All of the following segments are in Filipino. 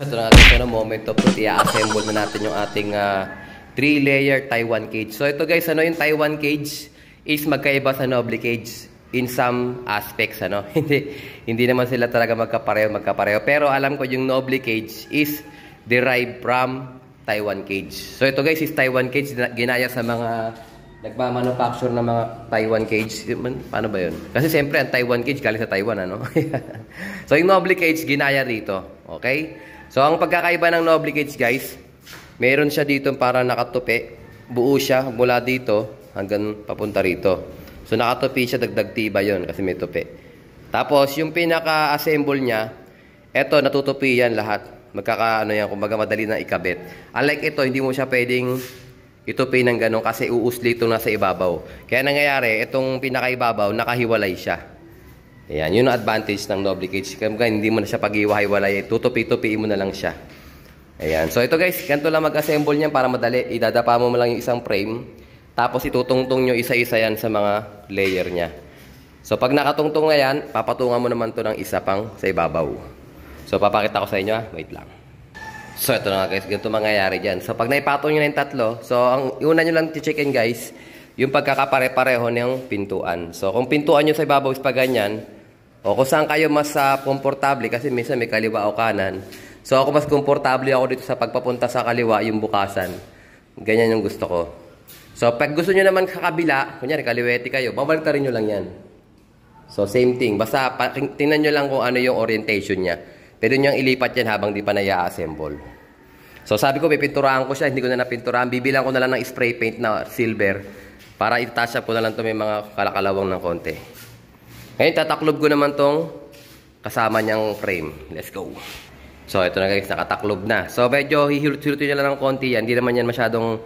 Ito na nga guys, moment of truth. I-assemble na natin yung ating 3-layer Taiwan cage. So ito guys, yung Taiwan cage is magkaiba sa Noble cage in some aspects. Hindi naman sila talaga magkapareho. Pero alam ko yung Noble cage is derived from Taiwan cage. So ito guys is Taiwan cage, ginaya sa mga nagmamanufacture ng mga Taiwan cage. Paano ba yun? Kasi siyempre ang Taiwan cage galing sa Taiwan, So yung Noble cage ginaya dito. Okay? So, ang pagkakaiba ng Noble cage, guys, meron siya dito para nakatupi. Buo siya mula dito hanggang papunta rito. So, nakatupi siya, dagdag tiba yon kasi may tupi. Tapos, yung pinaka-assemble niya, eto, natutupi yan lahat. Yan, kumbaga madali na ikabit. Unlike ito, hindi mo siya pwedeng itupi ng ganun kasi uusli ito nasa ibabaw. Kaya nangyayari, itong pinaka-ibabaw, nakahiwalay siya. Ayan, yun ang advantage ng Noble cage. Kaya hindi mo na siya pag-iwalay, tutupi-tupiin mo na lang siya. Ayan, so ito guys, ganito lang mag-assemble niyan para madali. Idadapa mo lang yung isang frame, tapos itutungtong nyo isa-isa yan sa mga layer niya. So pag nakatungtong na yan, papatungan mo naman to ng isa pang sa ibabaw. So papakita ko sa inyo, wait lang. So ito na nga guys, ganito mangyayari dyan. So pag naipatong nyo na yung tatlo, so ang una nyo lang checkin guys, yung pagkakapare-pareho ng pintuan. So kung pintuan nyo sa ibabaw is pa ganyan, o kung saan kayo mas komportable, kasi minsan may kaliwa o kanan. So ako mas komportable ako dito sa pagpapunta sa kaliwa, yung bukasan. Ganyan yung gusto ko. So pag gusto nyo naman kakabila, kunyari kaliwete kayo, babaltarin nyo lang yan. So same thing, basta tingnan nyo lang kung ano yung orientation niya. Pwede nyo ilipat yan habang di pa na-assemble. So sabi ko, pipinturahan ko siya, hindi ko na napinturahan. Bibilang ko na lang ng spray paint na silver para i-touch up ko na lang ito may mga kalakalawang ng konti. Ngayon, tataklob ko naman tong kasama niyang frame. Let's go. So, ito na guys, nakataklob na. So, medyo hihilot-hilot nyo lang ng konti yan. Hindi naman yan masyadong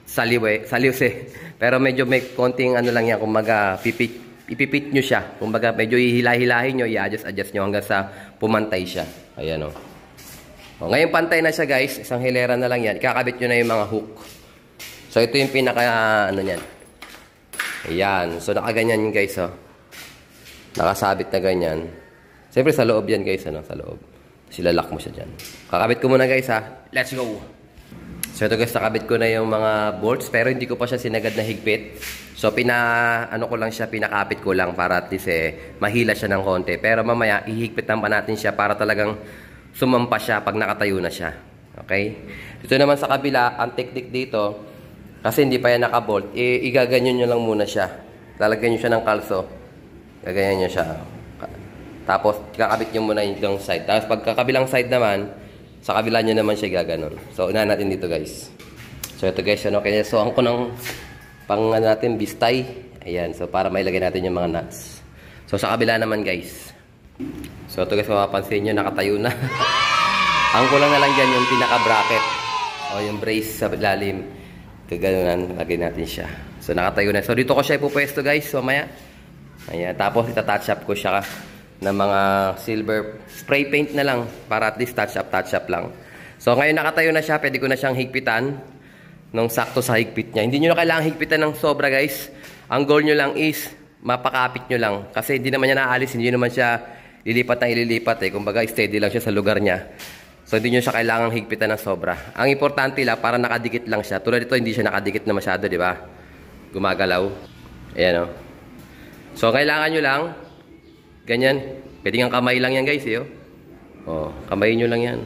saliwse. Pero medyo may konting lang yan. Kumbaga, ipipit nyo siya. Kumbaga, medyo ihila-hilahin nyo, i-adjust nyo hanggang sa pumantay siya. Ayan o. O, ngayon, pantay na siya guys. Isang hilera na lang yan. Ikakabit nyo na yung mga hook. So, ito yung pinaka, niyan. Ayan. So, nakaganyan yun guys, nakasabit na ganyan. Siyempre sa loob yan guys, sa loob. Silalak mo siya dyan. Kakabit ko muna guys, Let's go! So ito guys, nakabit ko na yung mga bolts, pero hindi ko pa siya sinagad na higpit. So pinakapit ko lang para at least mahila siya ng konti. Pero mamaya, ihigpitan pa natin siya para talagang sumampa siya pag nakatayo na siya. Okay? Dito naman sa kabila, ang technique dito, kasi hindi pa yan nakabolt, igaganyan nyo lang muna siya. Lalagyan nyo siya ng kalso. Gaganyan nyo siya. Tapos, kakabit nyo muna yung side. Tapos, pagkakabilang side naman, sa kabila nyo naman siya gaganon. So, unahan natin dito, guys. So, ito guys, okay. So, ang ko ng natin, bistay. Ayan. So, para mailagay natin yung mga nuts. So, sa kabila naman, guys. So, ito guys, mapapansin nyo, nakatayo na. Ang ko lang na lang dyan, yung pinaka-bracket. O, yung brace sa lalim. Gaganon, lagay natin siya. So, nakatayo na. So, dito ko siya ipupwesto, guys. So, maya. Ayan, tapos itatouch up ko siya ng mga silver spray paint na lang para at least touch up lang. So ngayon nakatayo na siya, pwede ko na siyang higpitan nung sakto sa higpit niya. Hindi nyo na kailangan higpitan ng sobra guys. Ang goal nyo lang is mapakapit nyo lang. Kasi hindi naman niya naalis, hindi naman siya ililipat Kumbaga steady lang siya sa lugar niya. So hindi nyo siya kailangan higpitan ng sobra. Ang importante lang, para nakadikit lang siya. Tulad ito, hindi siya nakadikit na masyado, di ba? Gumagalaw. Ayan o. So, kailangan nyo lang, ganyan, pwede nga kamay lang yan guys, kamay nyo lang yan.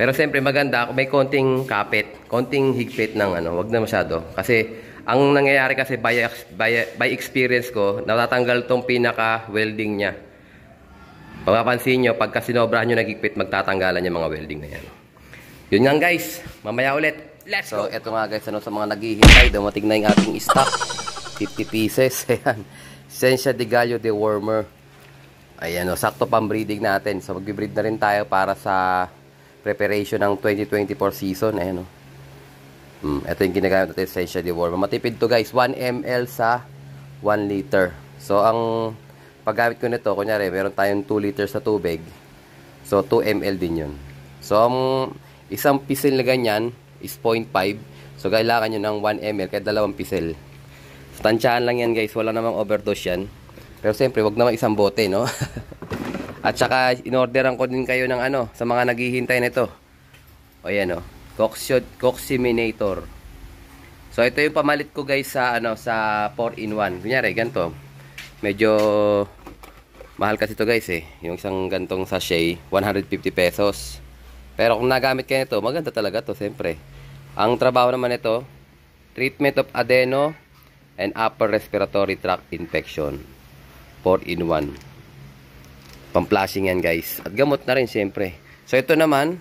Pero siyempre maganda, kung may konting kapit, konting higpit ng wag na masyado. Kasi, ang nangyayari kasi by experience ko, natatanggal tong pinaka-welding niya. Papapansin nyo, pagka sinobrahan nyo nagigpit, magtatanggalan yung mga welding na yan. Yun nga guys, mamaya ulit. Let's go! So, eto nga guys, sa mga naghihintay, dumating na yung ating stock. 50 pieces, ayan. Sensya de Gallo de Wormer. Ayan sakto pang breeding natin. So magbe-breed na rin tayo para sa preparation ng 2024 season. Ayan ito yung ginagamit natin, Sensya de Wormer. Matipid to guys, 1 ml sa 1 liter. So ang paggamit ko nito, kunyari meron tayong 2 liters sa tubig. So 2 ml din yun. So ang isang pisil na ganyan is 0.5. So kailangan nyo ng 1 ml, kaya 2 pisil. Tansyahan lang yan guys, wala namang overdose yan. Pero siyempre, wag naman isang bote, no? At saka inorderan ko din kayo ng ano sa mga naghihintay nito. O yan o, Cocciminator. So ito yung pamalit ko guys sa ano sa 4-in-1. Kunyari ganito. Medyo mahal kasi ito guys eh. Yung isang gantong sachet, 150 pesos. Pero kung nagamit kayo nito, maganda talaga to siyempre. Ang trabaho naman ito, treatment of adeno and upper respiratory tract infection. 4-in-1. Pamplashing yan guys. At gamot na rin siyempre. So ito naman,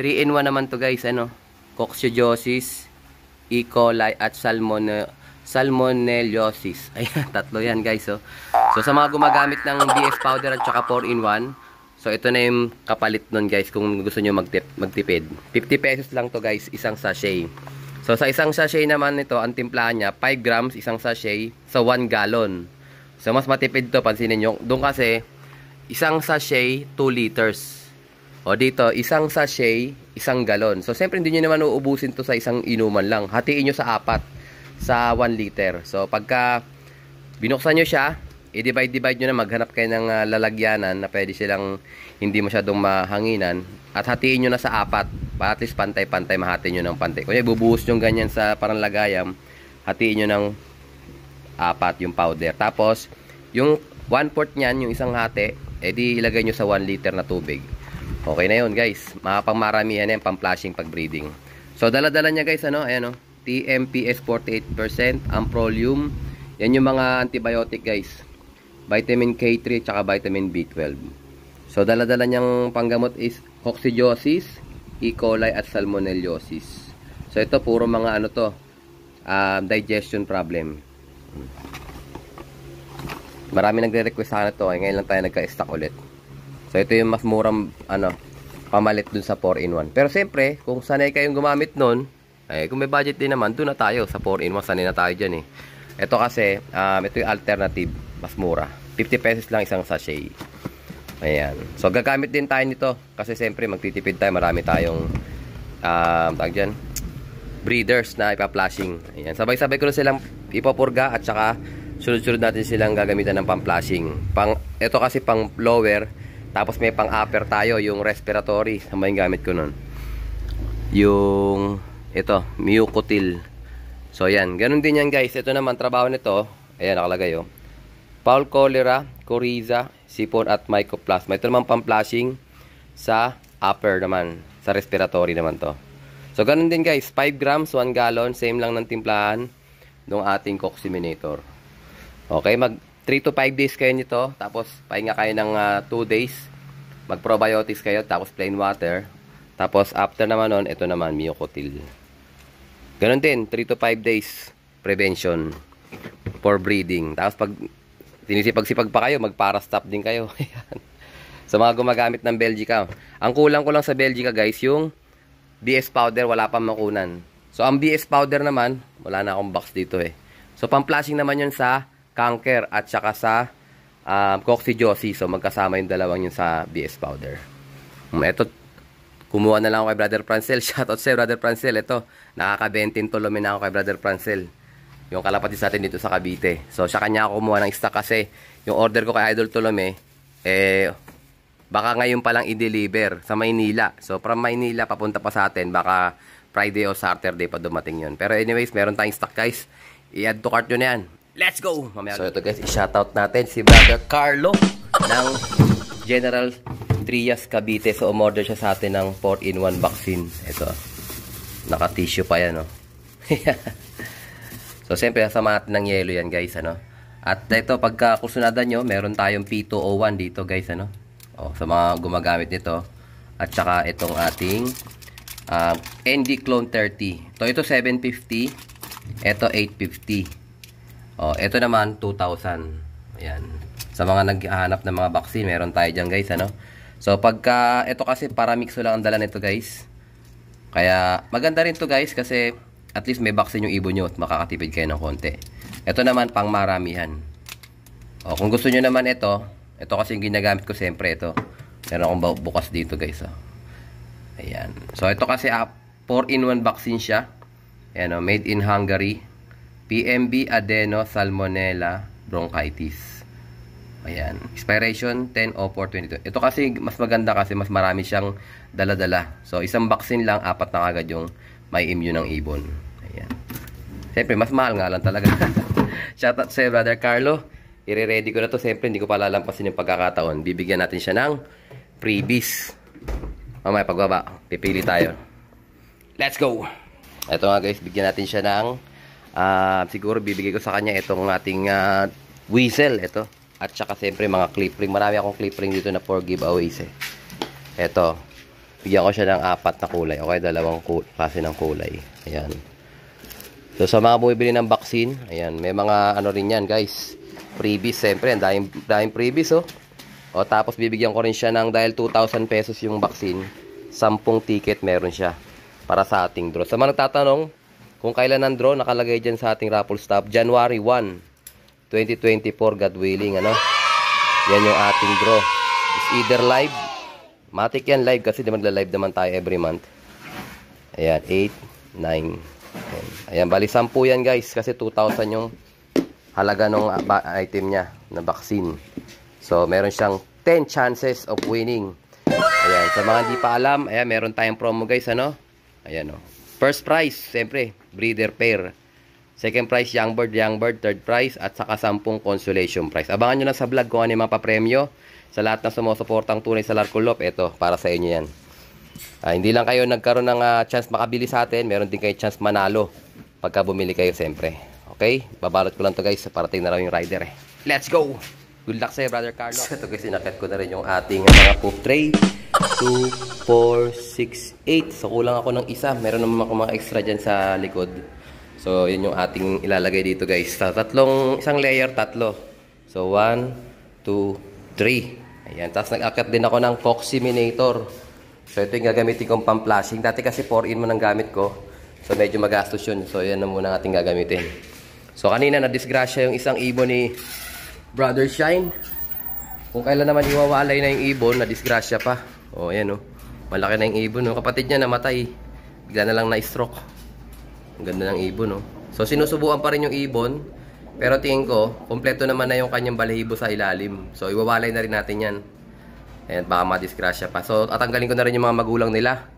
3-in-1 naman to guys. Ano? Coccidiosis, E. coli at Salmonellosis. Ayan, tatlo yan guys. Oh. So sa mga gumagamit ng BS powder at saka 4-in-1, so ito na yung kapalit nun guys kung gusto nyo magtipid. 50 pesos lang to guys, isang sachet. So sa isang sachet naman nito, ang timplahan niya, 5 grams isang sachet sa 1 gallon. So mas matipid to, pansinin nyo. Doon kasi, isang sachet, 2 liters. O dito, isang sachet, 1 galon. So, siyempre, hindi nyo naman uubusin to sa isang inuman lang. Hatiin nyo sa 4, sa 1 liter. So, pagka binuksan nyo siya, i-divide nyo na, maghanap kayo ng lalagyanan na pwede silang hindi masyadong mahanginan. At hatiin nyo na sa 4, para at least pantay-pantay, mahatiin nyo ng pantay. Kung bubuhos nyo ganyan sa parang lagayam, hatiin nyo ng 4 yung powder. Tapos, yung 1/4 niyan, yung isang hati, edi ilagay nyo sa 1 liter na tubig. Okay na yun guys. Pangmaramihan yan, pang-flashing pag breeding. So dala-dala niya guys, ano, ayan o, TMPS 48%, Amprolium. Yan yung mga antibiotic guys. Vitamin K3 tsaka vitamin B12. So dala-dala niyang panggamot is coccidiosis, E. coli at salmonellosis. So ito puro mga ano to, digestion problem. Marami nagre-request sa akin ito. Ngayon lang tayo nagka-stock ulit. So, ito yung mas murang pamalit dun sa 4-in-1. Pero siyempre, kung sanay kayong gumamit nun, kung may budget din naman, dun na tayo sa 4-in-1. Sanay na tayo dyan eh. Ito kasi, ito yung alternative. Mas mura. 50 pesos lang isang sachet. Ayan. So, gagamit din tayo nito. Kasi siyempre, magtitipid tayo. Marami tayong tawag dyan, breeders na ipa-flashing. Ayan. Sabay-sabay ko na silang ipapurga at saka sunod-sunod natin silang gagamitan ng pang-flashing. Ito kasi pang lower, tapos may pang-upper tayo, yung respiratory. Sama yung gamit ko nun. Yung, ito, Mucotil. So, yan. Ganun din yan, guys. Ito naman, trabaho nito. Ayan, nakalagay, oh. Fowl cholera, coryza, sipon, at mycoplasma. Ito naman pang-flashing sa upper naman. Sa respiratory naman to. So, ganun din, guys. 5 grams, 1 gallon. Same lang ng timplahan ng ating Cocciminator. Okay, mag 3 to 5 days kayo nito, tapos pahinga kayo ng 2 days, mag probiotics kayo, tapos plain water, tapos after naman nun, ito naman, Mucotil. Ganon din, 3 to 5 days prevention for breeding. Tapos pag sinisipag-sipag pa kayo, magpara-stop din kayo. Sa mga gumagamit ng Belgica. Ang kulang ko lang sa Belgica guys, yung BS powder, wala pang makunan. So ang BS powder naman, wala na akong box dito eh. So pang-flashing naman yun sa cancer at saka sa coccidiosis. So magkasama yung dalawang yun sa BS powder. Ito, kumuha na lang ako kay Brother Francel. Shoutout sa Brother Francel. Ito, nakaka-20 tulumin na ako kay Brother Francel. Yung kalapatid sa atin dito sa Cavite. So sa kanya ako kumuha ng stock kasi yung order ko kay Idol Tolome, baka ngayon pa lang i-deliver sa Maynila. So from Maynila papunta pa sa atin, baka Friday o Saturday pa dumating yun. Pero anyways, meron tayong stock guys. I-add to cart nyo na yan. Let's go! So ito guys, i-shoutout natin si Brother Carlo ng General Trias Cavite. So umorder siya sa atin ng 4-in-1 vaccine. Ito, naka-tissue pa yan, no? So siyempre, sama natin ng yelo yan guys, ano? At ito, pagka kusunadan nyo, meron tayong P201 dito guys, ano? O, sa mga gumagamit nito. At saka itong ating ND Clone 30. Ito 750. Ito 850. Oh, ito naman 2,000. Ayan. Sa mga naghahanap ng mga vaccine, meron tayo diyan, guys, ano? So pagka ito kasi para mixo lang ang dala nito, guys. Kaya maganda rin to, guys, kasi at least may vaccine yung ibon nyo at makakatipid kayo ng konti. Ito naman pang maramihan. Oh, kung gusto niyo naman ito kasi yung ginagamit ko siyempre ito. Meron akong bukas dito, guys, oh. Ayan. So ito kasi 4-in-1 vaccine siya. Ayan, oh, made in Hungary. PMB adeno salmonella bronchitis. Ayan. Expiration 10/04/22. Ito kasi mas maganda kasi mas marami siyang dala-dala. So, isang vaccine lang, 4 na kagad yung may immune ng ibon. Ayan. Siyempre, mas mahal nga lang talaga. Shoutout sa Brother Carlo. I-ready ko na to. Siyempre, hindi ko pa lalampasin yung pagkakataon. Bibigyan natin siya ng freebies. Mamaya pagbaba, pipili tayo. Let's go! Ito nga guys, bigyan natin siya ng siguro bibigay ko sa kanya itong ating whistle. Ito. At saka siyempre mga clip ring. Marami akong clip ring dito na for giveaways eh. Ito. Bigyan ko siya ng 4 na kulay. Okay, 2 klase ng kulay. Ayan. So sa mga bumibili ng vaccine, ayan, may mga ano rin yan guys. Freebies, siyempre. Daming freebies oh. O tapos bibigyan ko rin siya ng dahil 2,000 pesos yung vaccine. 10 ticket meron siya. Para sa ating draw. Sa mga nagtatanong kung kailan ang draw, nakalagay dyan sa ating raffle stop. January 1. 2024, God willing, ano? Yan yung ating draw. It's either live. Matik yan live kasi magla-live naman tayo every month. Ayan, 8, 9, 10. Ayan, bali 10 yan guys. Kasi 2,000 yung halaga ng item niya na vaccine. So, meron siyang 10 chances of winning. Ayan, sa mga hindi pa alam, ayan, meron tayong promo guys, ano? Ayan, oh. First prize, siyempre, breeder pair. Second prize, young bird. Third prize, at saka 10 consolation prize. Abangan nyo lang sa vlog kung ano yung mga papremyo. Sa lahat ng sumusuportang tunay sa Larcolop, ito, para sa inyo yan. Hindi lang kayo nagkaroon ng chance makabili sa atin, meron din kayo chance manalo pagka bumili kayo, siyempre. Okay? Babalot ko lang to guys, parating na raw yung rider eh. Let's go! Good luck sa'yo, Brother Carlos. Ito guys, sinakit ko na rin yung ating mga poop tray. 2, 4, 6, 8. So, kulang ako ng isa. Meron naman ako mga extra dyan sa likod. So, yun yung ating ilalagay dito guys. Sa isang layer, 3. So, 1, 2, 3. Ayan. Tapos nag-akit din ako ng Foximinator. So, ito yung gagamitin kong pang-flashing. Dati kasi 4-in mo ng gamit ko. So, medyo magastos yun. So, yan na muna ating gagamitin. So, kanina na-disgrasya yung isang ibon ni Brother Shine. Kung kailan naman iwawalay na yung ibon, na-disgrasya pa. O, ayan o. Malaki na yung ibon o. Kapatid niya namatay. Bigla na lang na-stroke. Ang ganda ng ibon, no? So, sinusubukan pa rin yung ibon. Pero tingin ko, kompleto naman na yung kanyang balahibo sa ilalim. So, iwawalay na rin natin yan. Ayan, baka madisgrasya pa. So, tatanggalin ko na rin yung mga magulang nila.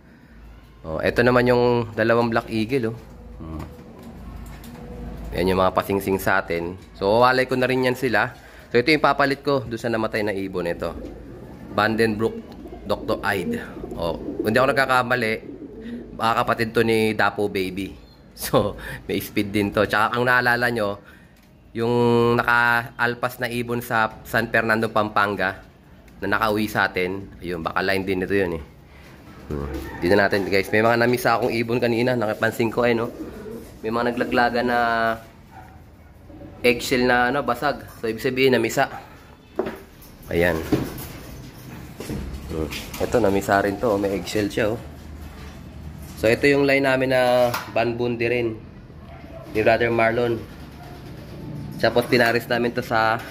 Oh, ito naman yung 2 Black Eagle, oh. Ayan yung mga pasingsing sa atin. So, wawalay ko na rin yan sila. So, ito yung papalit ko doon sa namatay na ibon. Ito. Vandenbroek Dr. Ide. Oh, kung di ako nagkakamali, baka kapatid to ni Dapo Baby. So, may speed din to. Tsaka ang naalala nyo, yung naka-alpas na ibon sa San Fernando, Pampanga, na nakauwi sa atin, ayun, baka line din ito yun eh. Dito natin guys, may mga namisa akong ibon kanina, nakapansin ko no. May mga naglaglaga na eggshell na basag. So, ibig sabihin, namisa. Ayan. Ito, namisa rin to. May eggshell siya, oh. So, ito yung line namin na Banbundi rin. Ni Brother Marlon. Tapos, pinaris namin to sa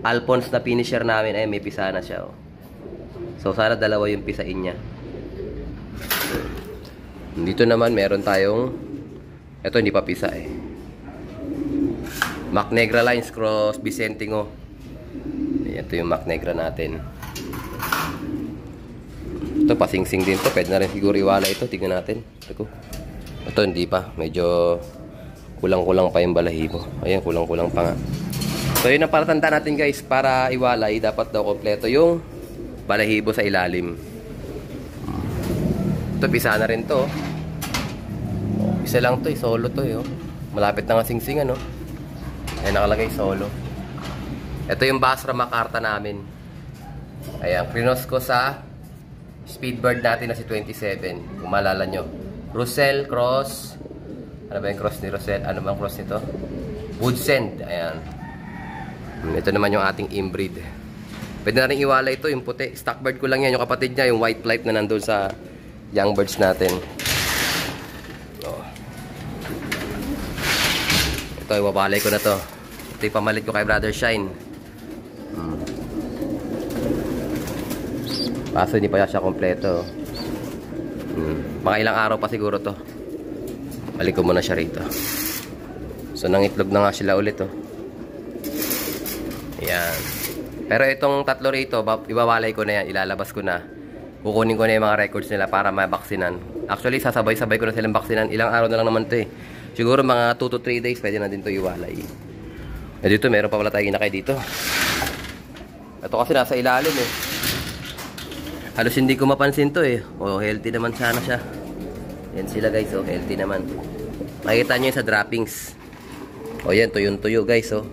Alphonse na finisher namin. Ay, may pisa na siya, oh. So, sana 2 yung pisain niya. Dito naman, meron tayong ito, hindi pa pisa eh. Mac Negra Lines Cross Vicentingo. Ito yung Mac Negra natin. Ito, pasingsing din to. Pwede na rin siguro iwala ito. Tignan natin. Ito, hindi pa. Medyo kulang-kulang pa yung balahibo. Ayan, kulang-kulang pa nga. So, yun ang palatanda natin guys. Para iwalay, dapat daw kompleto yung balahibo sa ilalim. Ito, pisa na rin to. Isa lang to, solo to. Malapit na nga singsing, ano. Ayan, nakalagay solo. Ito yung Basra Makarta namin. Ayan, krinos ko sa Speedbird natin na si 27. Kung maalala nyo. Russell Cross. Ano ba yung cross ni Russell? Ano ba ang cross nito? Woodsend. Ayan. Ito naman yung ating inbreed. Pwede na rin iwala ito. Yung puti. Stockbird ko lang yan. Yung kapatid niya. Yung white flight na nandun sa young birds natin. Ito. Iwabalay ko na to. Ito yung pamalit ko kay Brother Shine. Kaso hindi pa siya kompleto. Mga ilang araw pa siguro to. Balik ko muna siya rito. So nangitlog na nga sila ulit. Ayan. Pero itong tatlo rito, ibawalay ko na yan, ilalabas ko na. Kukunin ko na yung mga records nila para mabaksinan. Actually, sasabay-sabay ko na silang baksinan. Ilang araw na lang naman ito eh. Siguro mga 2 to 3 days, pwede na din ito iwalay. Eh dito, meron pa pala tayo ginakay dito. Ito kasi nasa ilalim eh. Halos hindi ko mapansin to eh. Oh, healthy naman sana siya. Yan sila guys, oh, healthy naman. Makikita nyo yun sa droppings. Oh, yan, tuyong-tuyo guys, oh.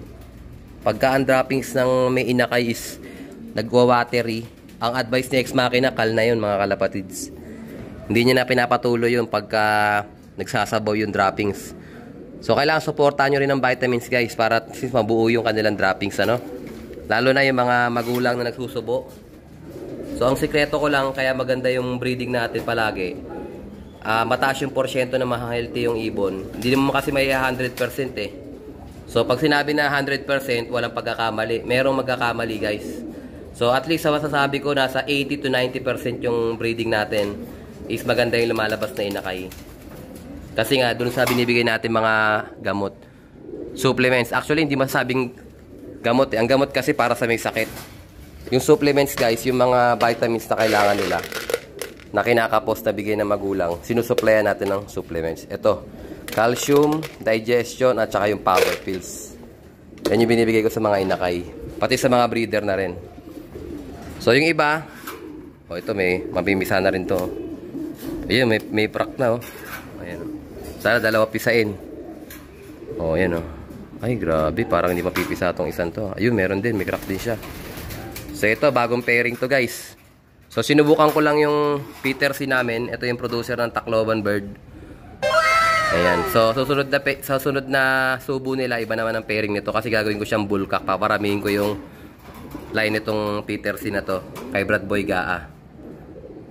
Pagka ang droppings ng may inakay is nagwa-watery, ang advice ni Ex Machina, kal na yun mga kalapatids. Hindi niya na pinapatuloy yun pagka nagsasabaw yung droppings. So kailangan supportahan nyo rin ng vitamins guys para since mabuo yung kanilang droppings, ano? Lalo na yung mga magulang na nagsusubo. So ang sikreto ko lang kaya maganda yung breeding natin palagi. Mataas yung porsyento na ma-healthy yung ibon. Hindi naman kasi may 100% eh. So pag sinabi na 100%, walang pagkakamali. Merong magkakamali guys. So at least sa masasabi ko, nasa 80 to 90% yung breeding natin is maganda yung lumalabas na inakay. Kasi nga, dun sa binibigay natin mga gamot. Supplements. Actually, hindi masasabing gamot eh. Ang gamot kasi para sa may sakit. Yung supplements guys, yung mga vitamins na kailangan nila na kinakapos na bigay ng magulang, sinusuplayan natin ng supplements. Ito. Calcium, digestion, at saka yung power pills. Yan yung binibigay ko sa mga inakay. Pati sa mga breeder na rin. So yung iba, oh ito may mabimisa na rin to. Ayun, may prak na oh. Ayan. Sana dalawa pisain. Oh, ayan oh. Ay grabe, parang hindi mapipisa tong isang to. Ayun, meron din, may crack din siya. So ito, bagong pairing to guys. So sinubukan ko lang yung Peter C namin. Ito yung producer ng Tacloban Bird. Ayan. So, susunod na subo nila, iba naman ang pairing nito kasi gagawin ko siyang bullcock. Paparamihin ko yung line nitong Peter C na to kay Brad Boy Gaa.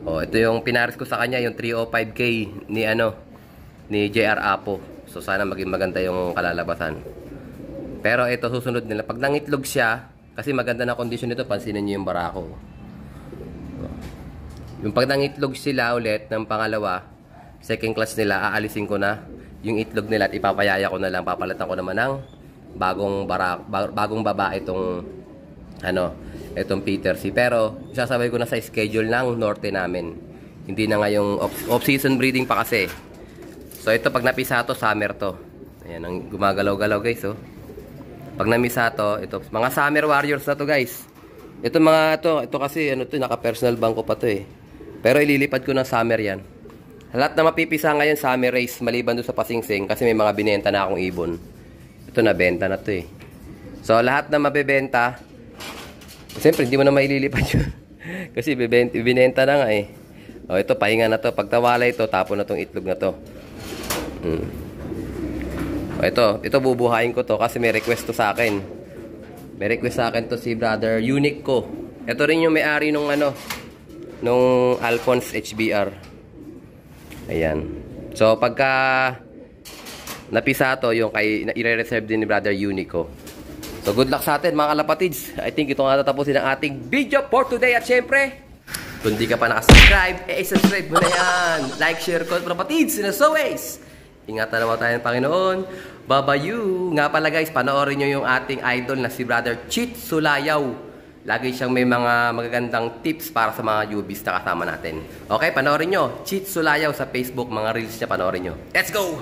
Oh, ito yung pinaris ko sa kanya, yung 305K ni JR Apo. So, sana maging maganda yung kalalabasan. Pero ito, susunod nila. Pag nangitlog siya, kasi maganda na condition nito, pansinin niyo yung barako. Yung pag nangitlog sila ulit ng pangalawa, second class nila, aalisin ko na yung itlog nila at ipapayaya ko na lang, papalitan ko naman ng bagong babae itong Peter C. Pero isasabay ko na sa schedule ng norte namin. Hindi na ngayong off-season breeding pa kasi. So ito pag napisa to, summer to. Ayan, ang gumagalaw-galaw guys, oh. Pag namisa to, ito mga summer warriors na to guys. Ito kasi naka-personal bangko pa to eh. Pero ililipad ko ng summer yan. Lahat na mapipisa ngayon summer race maliban doon sa pasingsing kasi may mga binenta na akong ibon. Ito na benta na to eh. So lahat na mabebenta, siyempre hindi mo na maililipad yun. Kasi binenta na nga eh. O ito pahinga na to. Pagtawala ito, tapon na tong itlog na to. O ito bubuhayin ko to kasi may request to sa akin. May request sa akin to si Brother Unique ko. Ito rin yung may-ari nung nung Alphonse HBR. Ayan. So, pagka napisa to, yung i-reserve din ni Brother Unico. So, good luck sa atin mga kalapatids. I think ito nga tatapusin ang ating video for today. At syempre, kung di ka pa nakasubscribe, subscribe mo na yan. Like, share, comment, kalapatids. And as always, ingatan naman tayo ng Panginoon. Babayu. Nga pala guys, panoorin nyo yung ating idol na si Brother Cheat Sulayaw. Lagi siyang may mga magagandang tips para sa mga newbies na kasama natin. Okay, panoorin nyo. Cheat Sulayaw sa Facebook. Mga reels niya, panoorin nyo. Let's go!